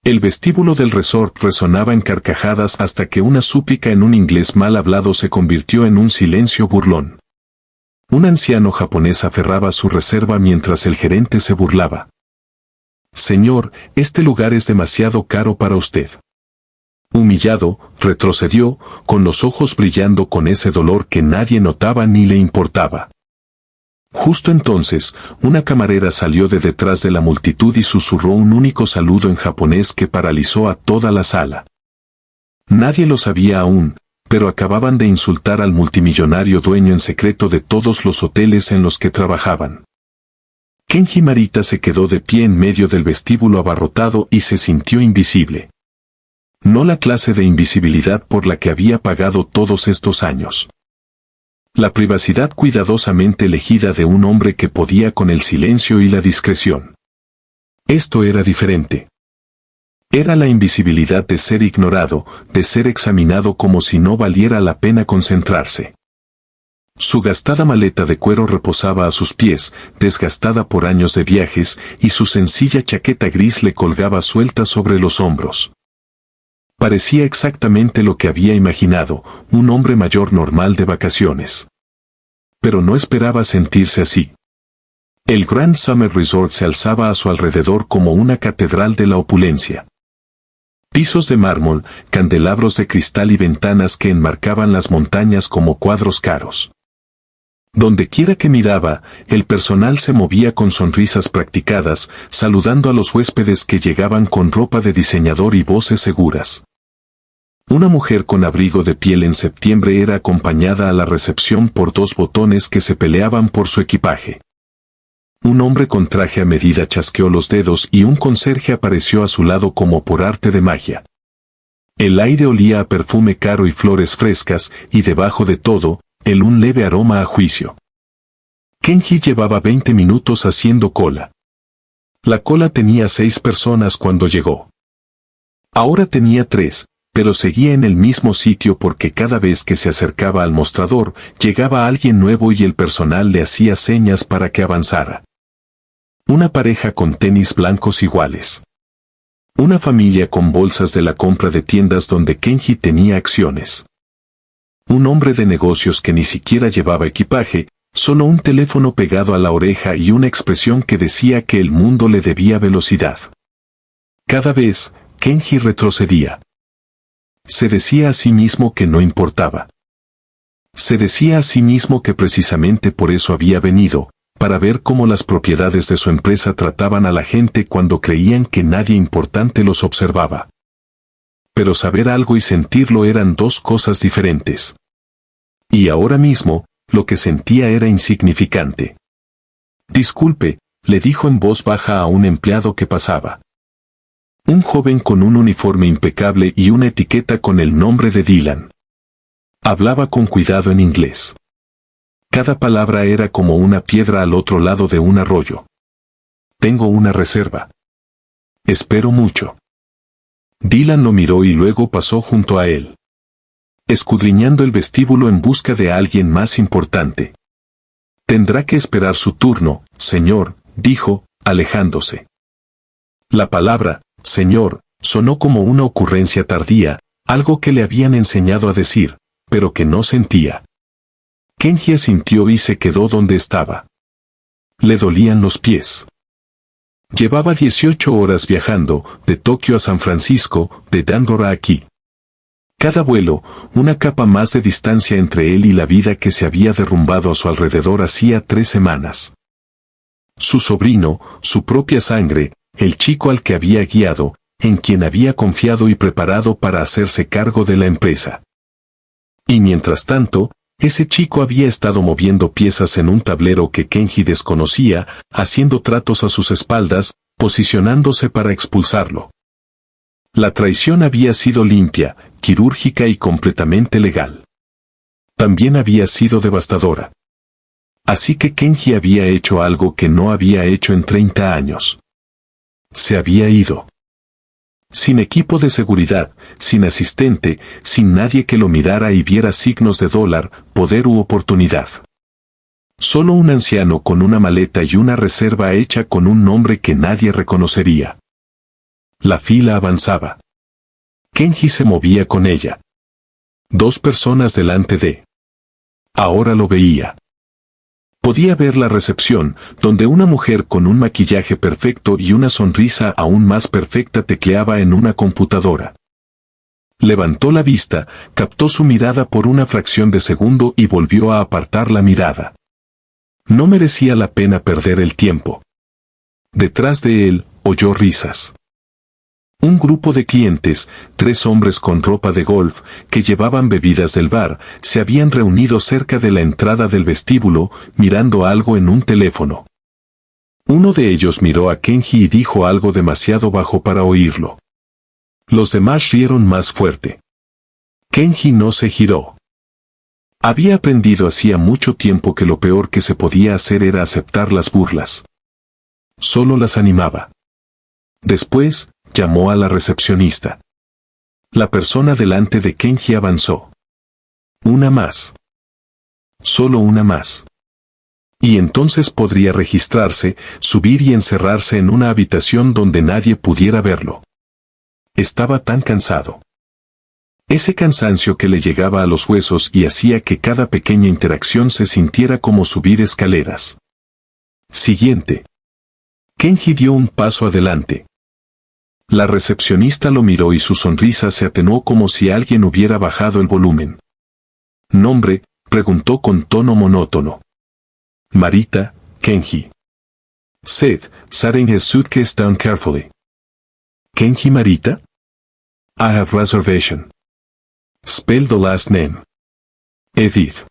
El vestíbulo del resort resonaba en carcajadas hasta que una súplica en un inglés mal hablado se convirtió en un silencio burlón. Un anciano japonés aferraba su reserva mientras el gerente se burlaba. «Señor, este lugar es demasiado caro para usted». Humillado, retrocedió, con los ojos brillando con ese dolor que nadie notaba ni le importaba. Justo entonces, una camarera salió de detrás de la multitud y susurró un único saludo en japonés que paralizó a toda la sala. Nadie lo sabía aún, pero acababan de insultar al multimillonario dueño en secreto de todos los hoteles en los que trabajaban. Kenji Marita se quedó de pie en medio del vestíbulo abarrotado y se sintió invisible. No la clase de invisibilidad por la que había pagado todos estos años. La privacidad cuidadosamente elegida de un hombre que podía con el silencio y la discreción. Esto era diferente. Era la invisibilidad de ser ignorado, de ser examinado como si no valiera la pena concentrarse. Su gastada maleta de cuero reposaba a sus pies, desgastada por años de viajes, y su sencilla chaqueta gris le colgaba suelta sobre los hombros. Parecía exactamente lo que había imaginado, un hombre mayor normal de vacaciones. Pero no esperaba sentirse así. El Grand Summer Resort se alzaba a su alrededor como una catedral de la opulencia. Pisos de mármol, candelabros de cristal y ventanas que enmarcaban las montañas como cuadros caros. Donde quiera que miraba, el personal se movía con sonrisas practicadas, saludando a los huéspedes que llegaban con ropa de diseñador y voces seguras. Una mujer con abrigo de piel en septiembre era acompañada a la recepción por dos botones que se peleaban por su equipaje. Un hombre con traje a medida chasqueó los dedos y un conserje apareció a su lado como por arte de magia. El aire olía a perfume caro y flores frescas, y debajo de todo, un leve aroma a juicio. Kenji llevaba 20 minutos haciendo cola. La cola tenía 6 personas cuando llegó. Ahora tenía 3, pero seguía en el mismo sitio porque cada vez que se acercaba al mostrador, llegaba alguien nuevo y el personal le hacía señas para que avanzara. Una pareja con tenis blancos iguales. Una familia con bolsas de la compra de tiendas donde Kenji tenía acciones. Un hombre de negocios que ni siquiera llevaba equipaje, solo un teléfono pegado a la oreja y una expresión que decía que el mundo le debía velocidad. Cada vez, Kenji retrocedía. Se decía a sí mismo que no importaba. Se decía a sí mismo que precisamente por eso había venido, para ver cómo las propiedades de su empresa trataban a la gente cuando creían que nadie importante los observaba. Pero saber algo y sentirlo eran dos cosas diferentes. Y ahora mismo, lo que sentía era insignificante. «Disculpe», le dijo en voz baja a un empleado que pasaba. Un joven con un uniforme impecable y una etiqueta con el nombre de Dylan. Hablaba con cuidado en inglés. Cada palabra era como una piedra al otro lado de un arroyo. «Tengo una reserva. Espero mucho». Dylan lo miró y luego pasó junto a él, escudriñando el vestíbulo en busca de alguien más importante. «Tendrá que esperar su turno, señor», dijo, alejándose. La palabra, señor, sonó como una ocurrencia tardía, algo que le habían enseñado a decir, pero que no sentía. Kenji asintió y se quedó donde estaba. Le dolían los pies. Llevaba 18 horas viajando, de Tokio a San Francisco, de Denver a aquí. Cada vuelo, una capa más de distancia entre él y la vida que se había derrumbado a su alrededor hacía 3 semanas. Su sobrino, su propia sangre, el chico al que había guiado, en quien había confiado y preparado para hacerse cargo de la empresa. Y mientras tanto, ese chico había estado moviendo piezas en un tablero que Kenji desconocía, haciendo tratos a sus espaldas, posicionándose para expulsarlo. La traición había sido limpia, quirúrgica y completamente legal. También había sido devastadora. Así que Kenji había hecho algo que no había hecho en 30 años. Se había ido. Sin equipo de seguridad, sin asistente, sin nadie que lo mirara y viera signos de dólar, poder u oportunidad. Solo un anciano con una maleta y una reserva hecha con un nombre que nadie reconocería. La fila avanzaba. Kenji se movía con ella. 2 personas delante de. Ahora lo veía. Podía ver la recepción, donde una mujer con un maquillaje perfecto y una sonrisa aún más perfecta tecleaba en una computadora. Levantó la vista, captó su mirada por una fracción de segundo y volvió a apartar la mirada. No merecía la pena perder el tiempo. Detrás de él, oyó risas. Un grupo de clientes, 3 hombres con ropa de golf, que llevaban bebidas del bar, se habían reunido cerca de la entrada del vestíbulo, mirando algo en un teléfono. Uno de ellos miró a Kenji y dijo algo demasiado bajo para oírlo. Los demás rieron más fuerte. Kenji no se giró. Había aprendido hacía mucho tiempo que lo peor que se podía hacer era aceptar las burlas. Solo las animaba. Después, llamó a la recepcionista. La persona delante de Kenji avanzó. Una más. Solo una más. Y entonces podría registrarse, subir y encerrarse en una habitación donde nadie pudiera verlo. Estaba tan cansado. Ese cansancio que le llegaba a los huesos y hacía que cada pequeña interacción se sintiera como subir escaleras. Siguiente. Kenji dio un paso adelante. La recepcionista lo miró y su sonrisa se atenuó como si alguien hubiera bajado el volumen. ¿Nombre?, preguntó con tono monótono. Marita, Kenji. Said, setting his suitcase down carefully. Kenji Marita? I have reservation. Spell the last name. Edith.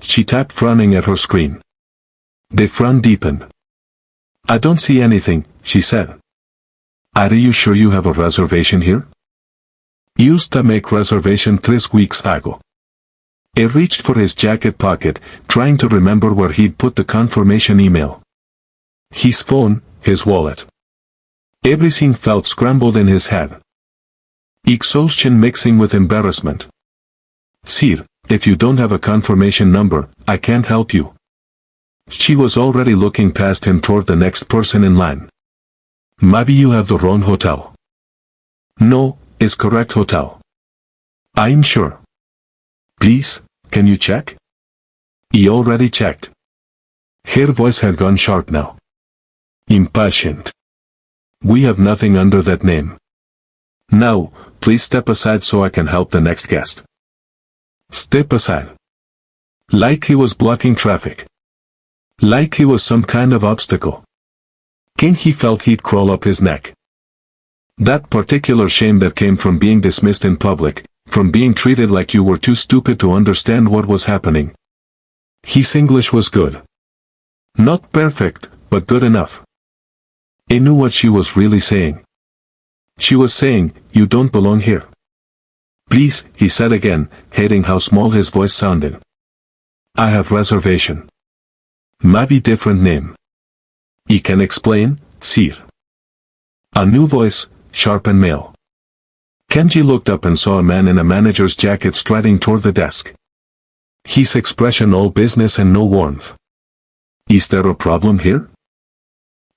She typed, frowning at her screen. The frown deepened. I don't see anything, she said. Are you sure you have a reservation here? Used to make reservation 3 weeks ago. He reached for his jacket pocket, trying to remember where he'd put the confirmation email. His phone, his wallet. Everything felt scrambled in his head. Exhaustion mixing with embarrassment. Sir, if you don't have a confirmation number, I can't help you. She was already looking past him toward the next person in line. Maybe you have the wrong hotel. No, it's correct hotel. I'm sure. Please, can you check? He already checked. Her voice had gone sharp now. Impatient. We have nothing under that name. Now, please step aside so I can help the next guest. Step aside. Like he was blocking traffic. Like he was some kind of obstacle. Kenji felt he'd crawl up his neck. That particular shame that came from being dismissed in public, from being treated like you were too stupid to understand what was happening. His English was good. Not perfect, but good enough. He knew what she was really saying. She was saying, you don't belong here. Please, he said again, hating how small his voice sounded. I have reservation. Maybe different name. You can explain, sir. A new voice, sharp and male. Kenji looked up and saw a man in a manager's jacket striding toward the desk. His expression all business and no warmth. Is there a problem here?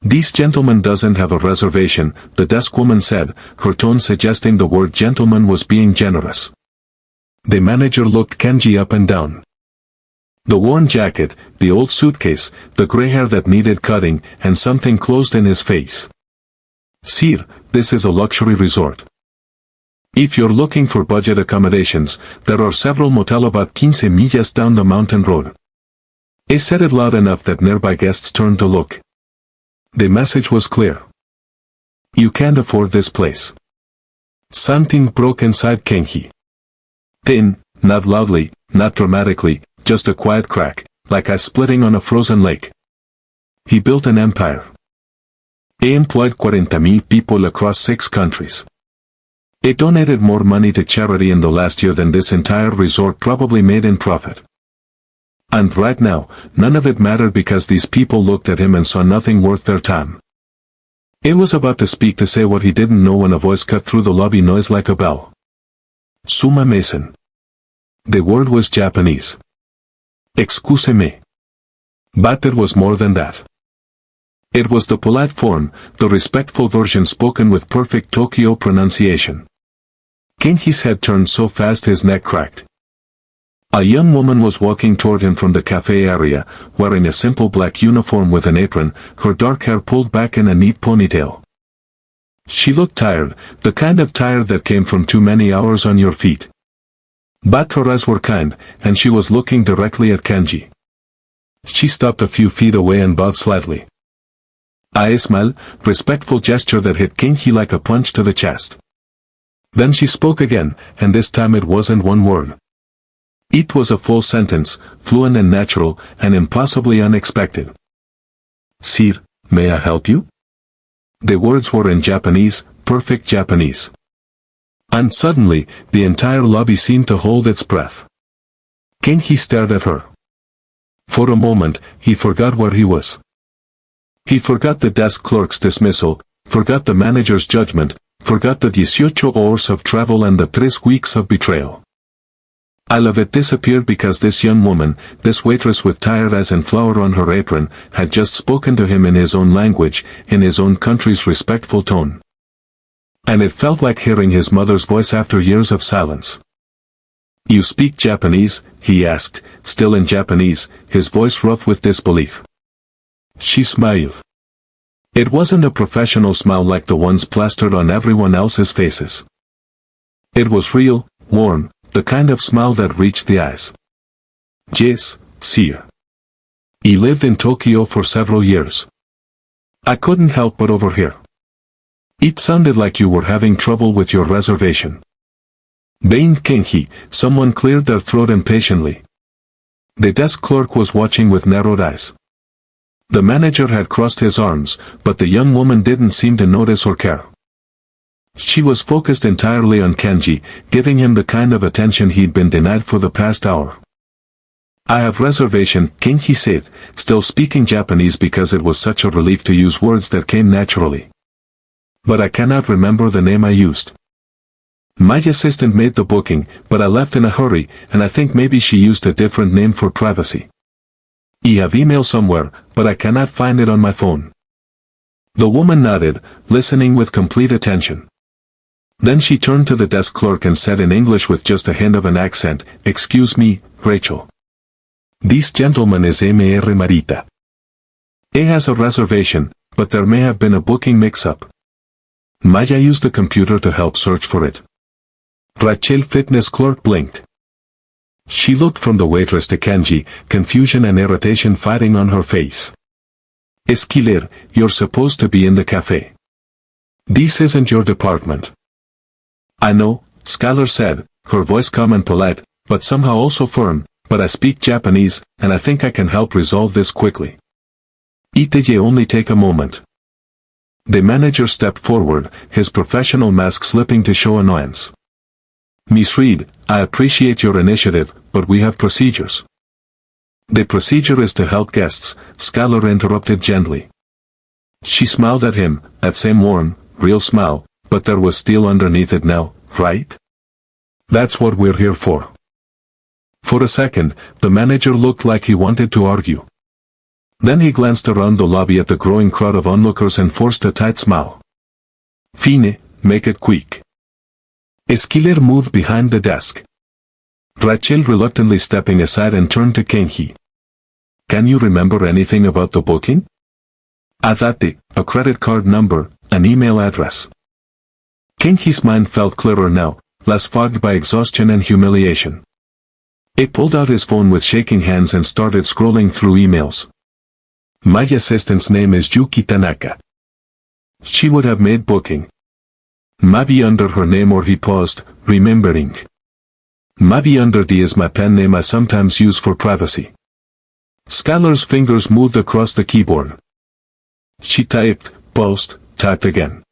This gentleman doesn't have a reservation, the desk woman said, her tone suggesting the word gentleman was being generous. The manager looked Kenji up and down. The worn jacket, the old suitcase, the gray hair that needed cutting, and something closed in his face. Sir, this is a luxury resort. If you're looking for budget accommodations, there are several motels about 15 millas down the mountain road. He said it loud enough that nearby guests turned to look. The message was clear. You can't afford this place. Something broke inside Kenji. Thin, not loudly, not dramatically, just a quiet crack, like ice splitting on a frozen lake. He built an empire. He employed 40,000 people across 6 countries. He donated more money to charity in the last year than this entire resort probably made in profit. And right now, none of it mattered because these people looked at him and saw nothing worth their time. He was about to speak to say what he didn't know when a voice cut through the lobby noise like a bell. Suma Mason. The word was Japanese. Excuse me. But it was more than that. It was the polite form, the respectful version spoken with perfect Tokyo pronunciation. Kenji's head turned so fast his neck cracked. A young woman was walking toward him from the cafe area, wearing a simple black uniform with an apron, her dark hair pulled back in a neat ponytail. She looked tired, the kind of tired that came from too many hours on your feet. But her eyes were kind, and she was looking directly at Kenji. She stopped a few feet away and bowed slightly. A smile, respectful gesture that hit Kenji like a punch to the chest. Then she spoke again, and this time it wasn't one word. It was a full sentence, fluent and natural, and impossibly unexpected. Sir, may I help you? The words were in Japanese, perfect Japanese. And suddenly, the entire lobby seemed to hold its breath. Kenji stared at her. For a moment, he forgot where he was. He forgot the desk clerk's dismissal, forgot the manager's judgment, forgot the 18 hours of travel and the 3 weeks of betrayal. All of it disappeared because this young woman, this waitress with tired eyes and flour on her apron, had just spoken to him in his own language, in his own country's respectful tone. And it felt like hearing his mother's voice after years of silence. You speak Japanese? He asked, still in Japanese, his voice rough with disbelief. She smiled. It wasn't a professional smile like the ones plastered on everyone else's faces. It was real, warm, the kind of smile that reached the eyes. Yes, sir. He lived in Tokyo for several years. I couldn't help but overhear. It sounded like you were having trouble with your reservation. Beined Kenji, someone cleared their throat impatiently. The desk clerk was watching with narrowed eyes. The manager had crossed his arms, but the young woman didn't seem to notice or care. She was focused entirely on Kenji, giving him the kind of attention he'd been denied for the past hour. I have reservation, Kenji said, still speaking Japanese because it was such a relief to use words that came naturally. But I cannot remember the name I used. My assistant made the booking, but I left in a hurry, and I think maybe she used a different name for privacy. I have email somewhere, but I cannot find it on my phone. The woman nodded, listening with complete attention. Then she turned to the desk clerk and said in English with just a hint of an accent, "Excuse me, Rachel. This gentleman is Mr. Marita. He has a reservation, but there may have been a booking mix-up." Maya used the computer to help search for it. Rachel fitness clerk blinked. She looked from the waitress to Kenji, confusion and irritation fighting on her face. Esquiler, you're supposed to be in the cafe. This isn't your department. I know, Skylar said, her voice calm and polite, but somehow also firm, but I speak Japanese, and I think I can help resolve this quickly. It'll only take a moment. The manager stepped forward, his professional mask slipping to show annoyance. Miss Reed, I appreciate your initiative, but we have procedures. The procedure is to help guests, Skylar interrupted gently. She smiled at him, that same warm, real smile, but there was steel underneath it now, right? That's what we're here for. For a second, the manager looked like he wanted to argue. Then he glanced around the lobby at the growing crowd of onlookers and forced a tight smile. Fine, make it quick. Esquiler moved behind the desk. Rachel reluctantly stepping aside and turned to Kenji. Can you remember anything about the booking? A date, a credit card number, an email address. Kenji's mind felt clearer now, less fogged by exhaustion and humiliation. He pulled out his phone with shaking hands and started scrolling through emails. My assistant's name is Yuki Tanaka. She would have made booking. Maybe under her name, or he paused, remembering. Maybe under D is my pen name I sometimes use for privacy. Skylar's fingers moved across the keyboard. She typed, paused, typed again.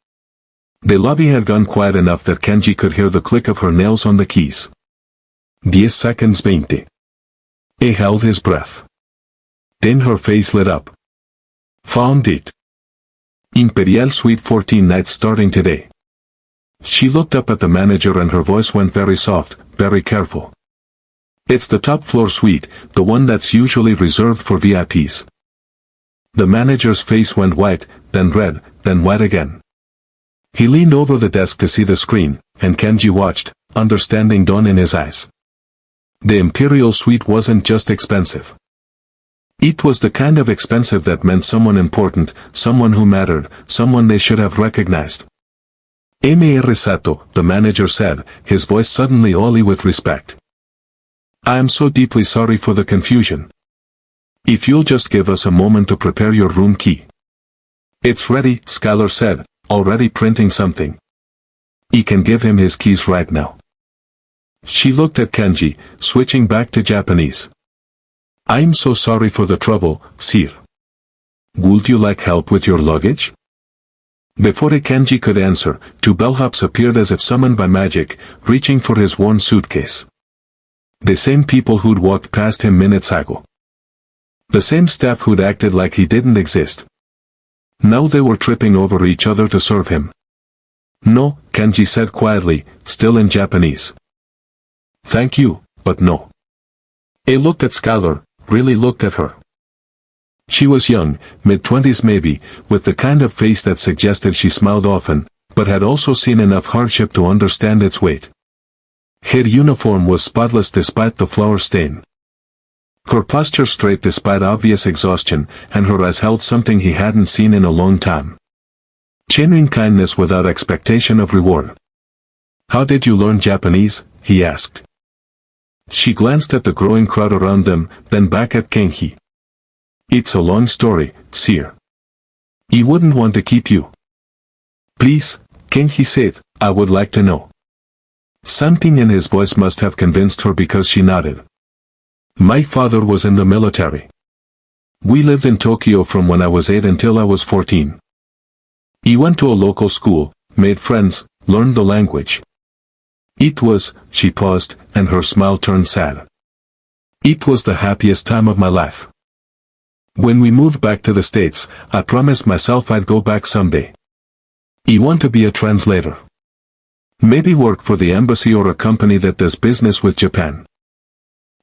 The lobby had gone quiet enough that Kenji could hear the click of her nails on the keys. 10 seconds 20. He held his breath. Then her face lit up. Found it. Imperial Suite 14 nights starting today. She looked up at the manager and her voice went very soft, very careful. It's the top floor suite, the one that's usually reserved for VIPs. The manager's face went white, then red, then white again. He leaned over the desk to see the screen, and Kenji watched, understanding dawn in his eyes. The Imperial Suite wasn't just expensive. It was the kind of expensive that meant someone important, someone who mattered, someone they should have recognized. Mr. Sato, the manager said, his voice suddenly oily with respect. I am so deeply sorry for the confusion. If you'll just give us a moment to prepare your room key. It's ready, Scholar said, already printing something. You can give him his keys right now. She looked at Kenji, switching back to Japanese. I'm so sorry for the trouble, sir. Would you like help with your luggage? Before Kenji could answer, two bellhops appeared as if summoned by magic, reaching for his worn suitcase. The same people who'd walked past him minutes ago. The same staff who'd acted like he didn't exist. Now they were tripping over each other to serve him. No, Kenji said quietly, still in Japanese. Thank you, but no. He looked at Scholar, really looked at her. She was young, mid-20s maybe, with the kind of face that suggested she smiled often, but had also seen enough hardship to understand its weight. Her uniform was spotless despite the flour stain. Her posture straight despite obvious exhaustion, and her eyes held something he hadn't seen in a long time. Genuine kindness without expectation of reward. How did you learn Japanese? He asked. She glanced at the growing crowd around them, then back at Kenji. It's a long story, sir. He wouldn't want to keep you. Please, Kenji said, I would like to know. Something in his voice must have convinced her because she nodded. My father was in the military. We lived in Tokyo from when I was 8 until I was 14. He went to a local school, made friends, learned the language. It was, she paused, and her smile turned sad. It was the happiest time of my life. When we moved back to the States, I promised myself I'd go back someday. I want to be a translator. Maybe work for the embassy or a company that does business with Japan.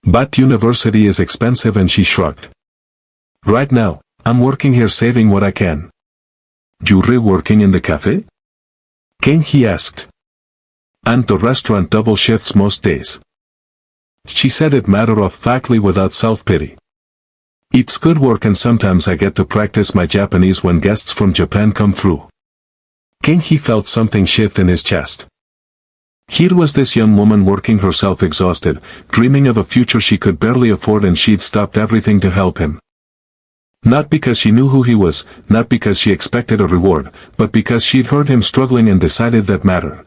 But university is expensive, and she shrugged. Right now, I'm working here saving what I can. You're working in the cafe? Kenji asked. And the restaurant double shifts most days. She said it matter-of-factly without self-pity. It's good work, and sometimes I get to practice my Japanese when guests from Japan come through. Kenji felt something shift in his chest. Here was this young woman working herself exhausted, dreaming of a future she could barely afford, and she'd stopped everything to help him. Not because she knew who he was, not because she expected a reward, but because she'd heard him struggling and decided that mattered.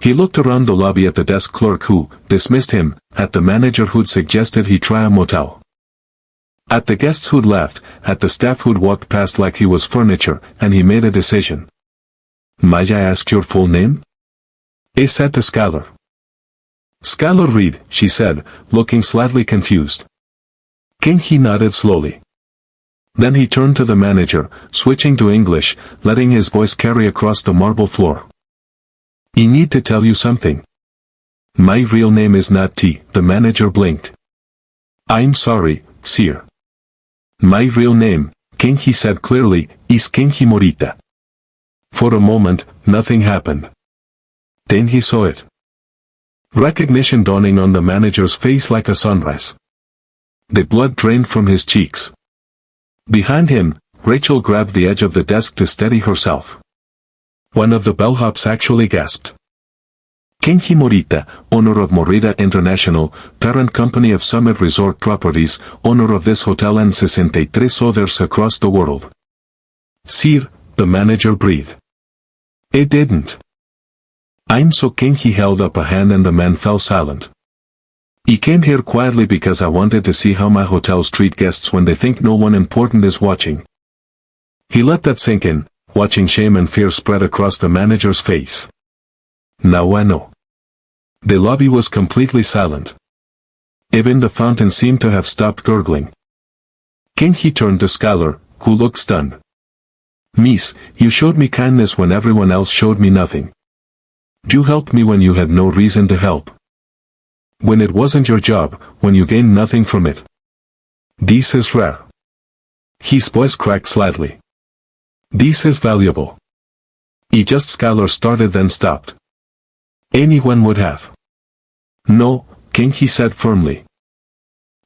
He looked around the lobby at the desk clerk who dismissed him, at the manager who'd suggested he try a motel. At the guests who'd left, at the staff who'd walked past like he was furniture, and he made a decision. Might I ask your full name? He said to Scholar. Scholar Reed, she said, looking slightly confused. Kenji nodded slowly. Then he turned to the manager, switching to English, letting his voice carry across the marble floor. I need to tell you something. My real name is not T, the manager blinked. I'm sorry, sir. My real name, Kenji said clearly, is Kenji Morita. For a moment, nothing happened. Then he saw it. Recognition dawning on the manager's face like a sunrise. The blood drained from his cheeks. Behind him, Rachel grabbed the edge of the desk to steady herself. One of the bellhops actually gasped. Kenji Morita, owner of Morita International, parent company of Summit Resort Properties, owner of this hotel and 63 others across the world. Sir, the manager breathed. It didn't. I'm so Kenji held up a hand and the man fell silent. I came here quietly because I wanted to see how my hotels treat guests when they think no one important is watching. He let that sink in, watching shame and fear spread across the manager's face. Now I know. The lobby was completely silent. Even the fountain seemed to have stopped gurgling. Kenji turned to Scholar, who looked stunned. Miss, you showed me kindness when everyone else showed me nothing. You helped me when you had no reason to help. When it wasn't your job, when you gained nothing from it. This is rare. His voice cracked slightly. This is valuable. He just Scholar started then stopped. Anyone would have. No, King, he said firmly.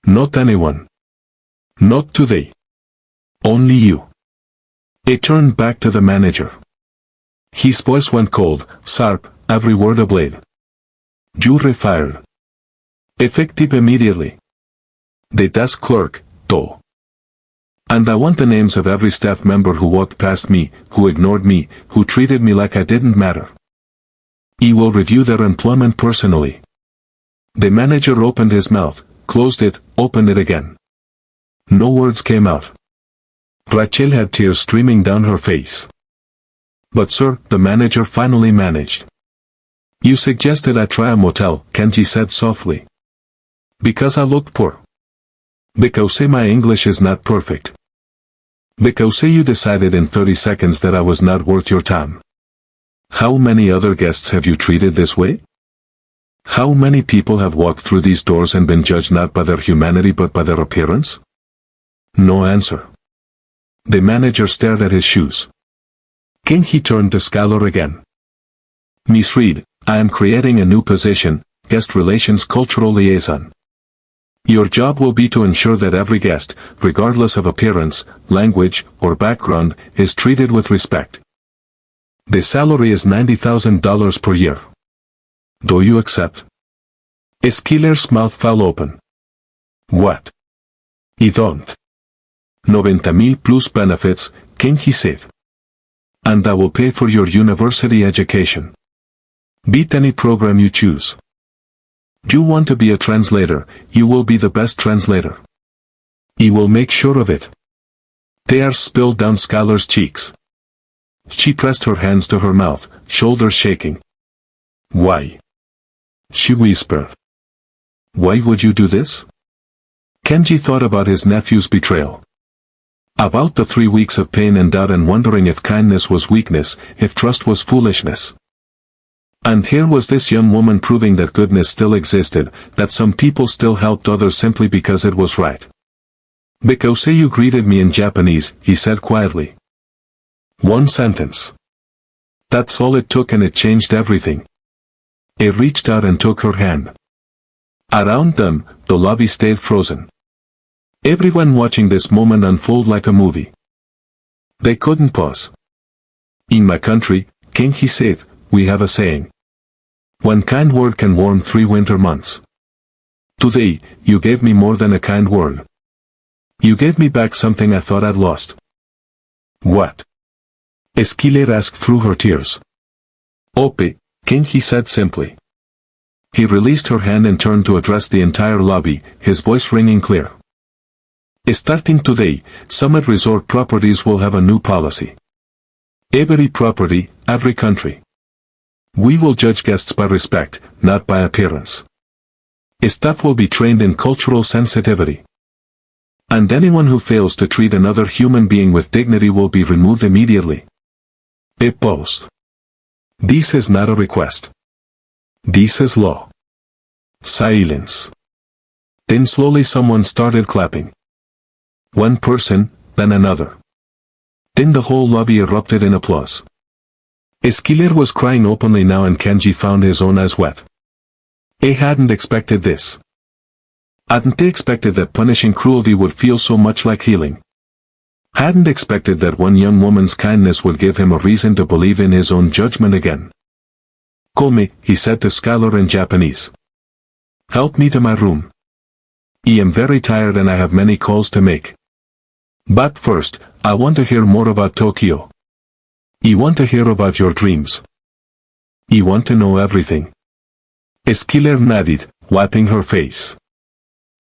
Not anyone. Not today. Only you. He turned back to the manager. His voice went cold, sharp, every word a blade. You refired. Effective immediately. The desk clerk, though. And I want the names of every staff member who walked past me, who ignored me, who treated me like I didn't matter. He will review their employment personally. The manager opened his mouth, closed it, opened it again. No words came out. Rachel had tears streaming down her face. But sir, the manager finally managed. You suggested I try a motel, Kenji said softly. Because I looked poor. Because my English is not perfect. Because you decided in 30 seconds that I was not worth your time. How many other guests have you treated this way? How many people have walked through these doors and been judged not by their humanity but by their appearance? No answer. The manager stared at his shoes. King, he turned to Scholar again. Miss Reed, I am creating a new position, Guest Relations Cultural Liaison. Your job will be to ensure that every guest, regardless of appearance, language, or background, is treated with respect. The salary is $90,000 per year. Do you accept? Schiller's mouth fell open. What? I don't. 90,000 plus benefits, King, he said. And I will pay for your university education. Beat any program you choose. You want to be a translator, you will be the best translator. He will make sure of it. Tears spilled down Scholar's cheeks. She pressed her hands to her mouth, shoulders shaking. Why? She whispered. Why would you do this? Kenji thought about his nephew's betrayal. About the 3 weeks of pain and doubt and wondering if kindness was weakness, if trust was foolishness. And here was this young woman proving that goodness still existed, that some people still helped others simply because it was right. Because you greeted me in Japanese, he said quietly. One sentence. That's all it took and it changed everything. He reached out and took her hand. Around them, the lobby stayed frozen. Everyone watching this moment unfold like a movie. They couldn't pause. In my country, King, he said, we have a saying. One kind word can warm 3 winter months. Today, you gave me more than a kind word. You gave me back something I thought I'd lost. What? Schiller asked through her tears. Ope, King, he said simply. He released her hand and turned to address the entire lobby, his voice ringing clear. Starting today, Summit Resort Properties will have a new policy. Every property, every country. We will judge guests by respect, not by appearance. Staff will be trained in cultural sensitivity. And anyone who fails to treat another human being with dignity will be removed immediately. It paused. This is not a request. This is law. Silence. Then slowly someone started clapping. One person, then another. Then the whole lobby erupted in applause. Schiller was crying openly now and Kenji found his own eyes wet. He hadn't expected this. Hadn't expected that punishing cruelty would feel so much like healing. Hadn't expected that one young woman's kindness would give him a reason to believe in his own judgment again. Call me, he said to Scholar in Japanese. Help me to my room. I am very tired and I have many calls to make. But first, I want to hear more about Tokyo. I want to hear about your dreams. I want to know everything. Schiller nodded, wiping her face.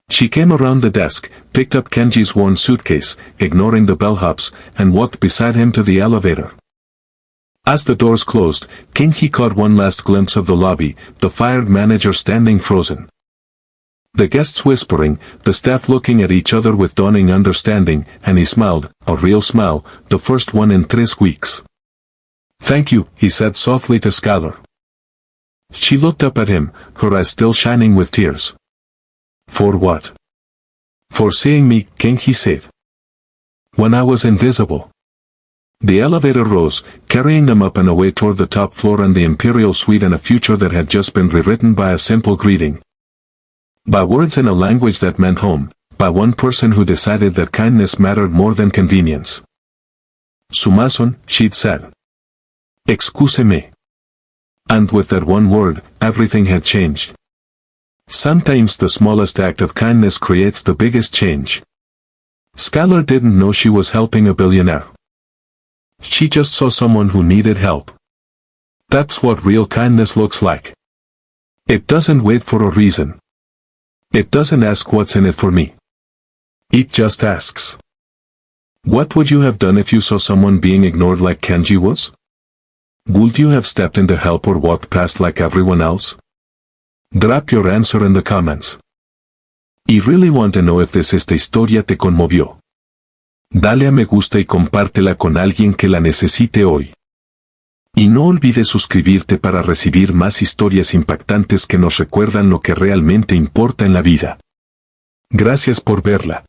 She came around the desk, picked up Kenji's worn suitcase, ignoring the bellhops, and walked beside him to the elevator. As the doors closed, Kenji caught one last glimpse of the lobby, the fired manager standing frozen. The guests whispering, the staff looking at each other with dawning understanding, and he smiled, a real smile, the first one in 3 weeks. Thank you, he said softly to Scholar. She looked up at him, her eyes still shining with tears. For what? For seeing me, King, he said. When I was invisible. The elevator rose, carrying them up and away toward the top floor and the imperial suite and a future that had just been rewritten by a simple greeting. By words in a language that meant home, by one person who decided that kindness mattered more than convenience. Sumason, she'd said. Excuse-me. And with that one word, everything had changed. Sometimes the smallest act of kindness creates the biggest change. Skylar didn't know she was helping a billionaire. She just saw someone who needed help. That's what real kindness looks like. It doesn't wait for a reason. It doesn't ask what's in it for me. It just asks. What would you have done if you saw someone being ignored like Kenji was? Would you have stepped in to help or walked past like everyone else? Drop your answer in the comments. Y really want to know if this Esta Historia te conmovió. Dale a me gusta y compártela con alguien que la necesite hoy. Y no olvides suscribirte para recibir más historias impactantes que nos recuerdan lo que realmente importa en la vida. Gracias por verla.